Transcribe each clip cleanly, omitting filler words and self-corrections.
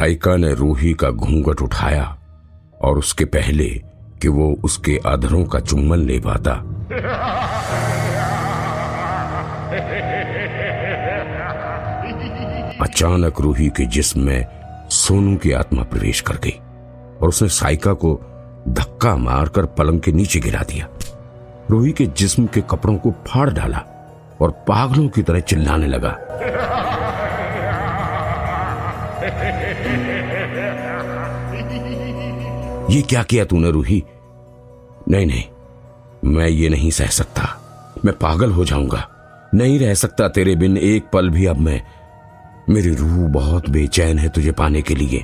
साइका ने रूही का घूंघट उठाया और उसके पहले कि वो उसके अधरों का चुम्बन ले पाता, अचानक रूही के जिस्म में सोनू की आत्मा प्रवेश कर गई और उसने साइका को धक्का मारकर पलंग के नीचे गिरा दिया। रूही के जिस्म के कपड़ों को फाड़ डाला और पागलों की तरह चिल्लाने लगा। ये क्या किया तूने रूही? नहीं नहीं, मैं ये नहीं सह सकता, मैं पागल हो जाऊंगा, नहीं रह सकता तेरे बिन एक पल भी अब मैं। मेरी रूह बहुत बेचैन है तुझे पाने के लिए।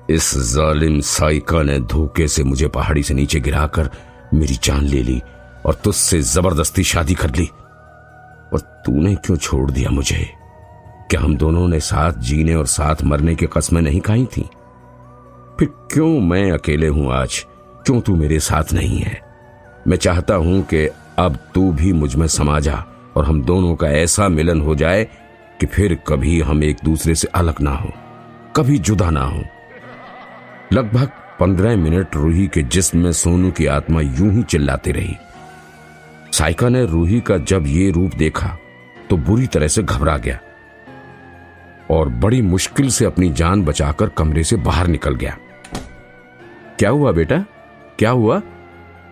इस जालिम साइका ने धोखे से मुझे पहाड़ी से नीचे गिराकर मेरी जान ले ली और तुझसे जबरदस्ती शादी कर ली। और तूने क्यों छोड़ दिया मुझे? क्या हम दोनों ने साथ जीने और साथ मरने की कस्में नहीं खाई थी? फिर क्यों मैं अकेले हूं आज? क्यों तू मेरे साथ नहीं है? मैं चाहता हूं कि अब तू भी मुझ में समा जा और हम दोनों का ऐसा मिलन हो जाए कि फिर कभी हम एक दूसरे से अलग ना हो, कभी जुदा ना हो। लगभग 15 मिनट रूही के जिस्म में सोनू की आत्मा यूं ही चिल्लाती रही। साइका ने रूही का जब ये रूप देखा तो बुरी तरह से घबरा गया और बड़ी मुश्किल से अपनी जान बचाकर कमरे से बाहर निकल गया। क्या हुआ बेटा, क्या हुआ?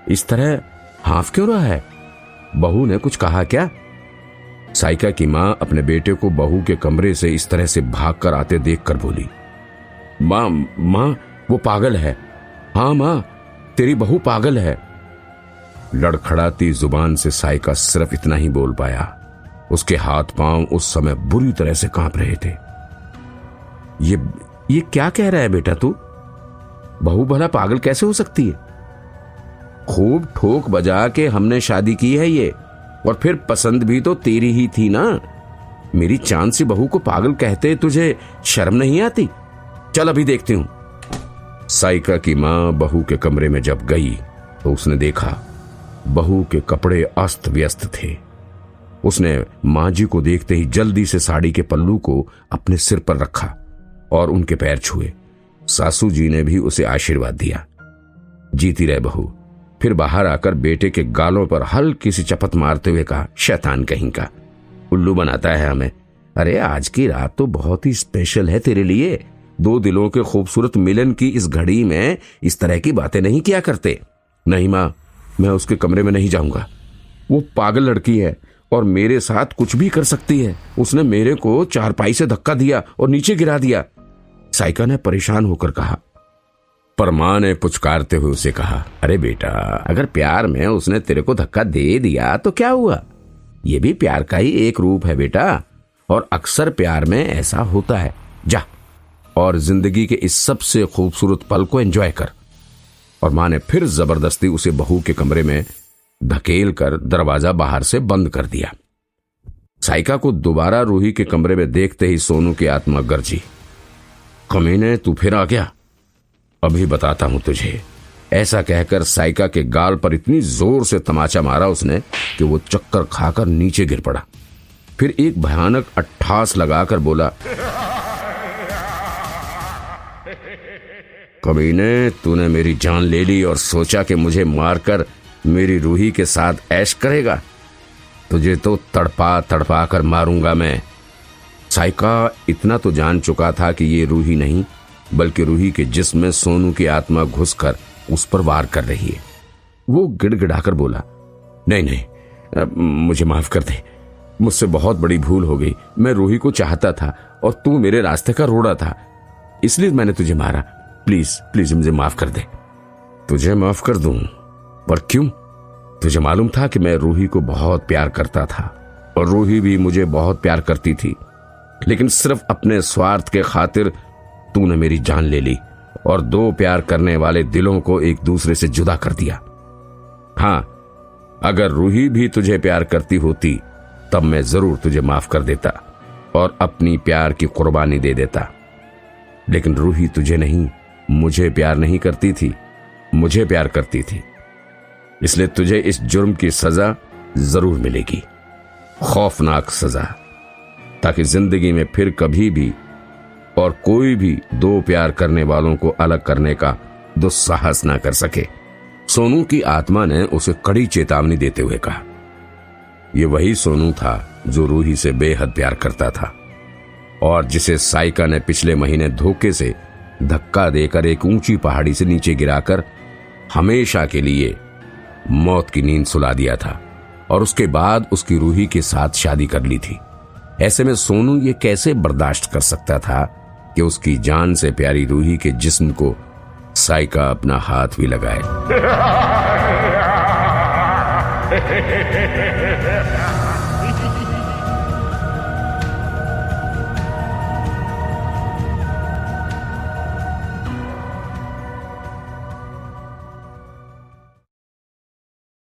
इस तरह हाफ क्यों रहा है? बहू ने कुछ कहा क्या? साइका की मां अपने बेटे को बहू के कमरे से इस तरह से भागकर आते देखकर बोली, मां वो पागल है। हाँ मां, तेरी बहू पागल है। लड़खड़ाती जुबान से साइका सिर्फ इतना ही बोल पाया। उसके हाथ पांव उस समय बुरी तरह से कांप रहे थे। ये क्या कह रहा है बेटा तू? बहू भला पागल कैसे हो सकती है? खूब ठोक बजा के हमने शादी की है ये, और फिर पसंद भी तो तेरी ही थी ना। मेरी चांद सी बहू को पागल कहते तुझे शर्म नहीं आती? चल अभी देखती हूं। साइका की मां बहू के कमरे में जब गई तो उसने देखा बहू के कपड़े अस्त व्यस्त थे। उसने मां जी को देखते ही जल्दी से साड़ी के पल्लू को अपने सिर पर रखा और उनके पैर छुए। सासू जी ने भी उसे आशीर्वाद दिया। जीती रहे बहू। फिर बाहर आकर बेटे के गालों पर हल्की सी चपत मारते हुए कहा, शैतान कहीं का, उल्लू बनाता है हमें। अरे आज की रात तो बहुत ही स्पेशल है तेरे लिए। दो दिलों के खूबसूरत मिलन की इस घड़ी में इस तरह की बातें नहीं किया करते। नहीं मां, मैं उसके कमरे में नहीं जाऊंगा। वो पागल लड़की है और मेरे साथ कुछ भी कर सकती है। उसने मेरे को चारपाई से धक्का दिया और नीचे गिरा दिया। साइका ने परेशान होकर कहा। पर मां ने पुचकारते हुए उसे कहा, अरे बेटा, अगर प्यार में उसने तेरे को धक्का दे दिया तो क्या हुआ? ये भी प्यार का ही एक रूप है बेटा, और अक्सर प्यार में ऐसा होता है। जा और जिंदगी के इस सबसे खूबसूरत पल को एंजॉय कर। और मां ने फिर जबरदस्ती उसे बहू के कमरे में धकेल कर दरवाजा बाहर से बंद कर दिया। साइका को दोबारा रूही के कमरे में देखते ही सोनू की आत्मा गरजी, कमीने तू फिर आ गया, अभी बताता हूं तुझे। ऐसा कहकर साइका के गाल पर इतनी जोर से तमाचा मारा उसने कि वो चक्कर खाकर नीचे गिर पड़ा। फिर एक भयानक अट्ठास लगाकर बोला, कमीने, तूने मेरी जान ले ली और सोचा कि मुझे मारकर मेरी रूही के साथ ऐश करेगा। तुझे तो तड़पा तड़पा कर मारूंगा मैं। साइका इतना तो जान चुका था कि ये रूही नहीं बल्कि रूही के जिस्म में सोनू की आत्मा घुसकर उस पर वार कर रही है। वो गिड़गिड़ाकर बोला, नहीं नहीं, मुझे माफ कर दे, मुझसे बहुत बड़ी भूल हो गई। मैं रूही को चाहता था और तू मेरे रास्ते का रोड़ा था, इसलिए मैंने तुझे मारा। प्लीज प्लीज मुझे माफ कर दे। तुझे माफ कर दूं? पर क्यों? तुझे मालूम था कि मैं रूही को बहुत प्यार करता था और रूही भी मुझे बहुत प्यार करती थी, लेकिन सिर्फ अपने स्वार्थ के खातिर तूने मेरी जान ले ली और दो प्यार करने वाले दिलों को एक दूसरे से जुदा कर दिया। हाँ, अगर रूही भी तुझे प्यार करती होती तब मैं जरूर तुझे माफ कर देता और अपनी प्यार की कुर्बानी दे देता, लेकिन रूही तुझे नहीं, मुझे प्यार नहीं करती थी, मुझे प्यार करती थी। इसलिए तुझे इस जुर्म की सजा जरूर मिलेगी, खौफनाक सजा, ताकि जिंदगी में फिर कभी भी और कोई भी दो प्यार करने वालों को अलग करने का दुस्साहस ना कर सके। सोनू की आत्मा ने उसे कड़ी चेतावनी देते हुए कहा। ये वही सोनू था जो रूही से बेहद प्यार करता था और जिसे साइका ने पिछले महीने धोखे से धक्का देकर एक ऊंची पहाड़ी से नीचे गिराकर हमेशा के लिए मौत की नींद सुला दिया था और उसके बाद उसकी रूही के साथ शादी कर ली थी। ऐसे में सोनू ये कैसे बर्दाश्त कर सकता था कि उसकी जान से प्यारी रूही के जिस्म को साइका अपना हाथ भी लगाए।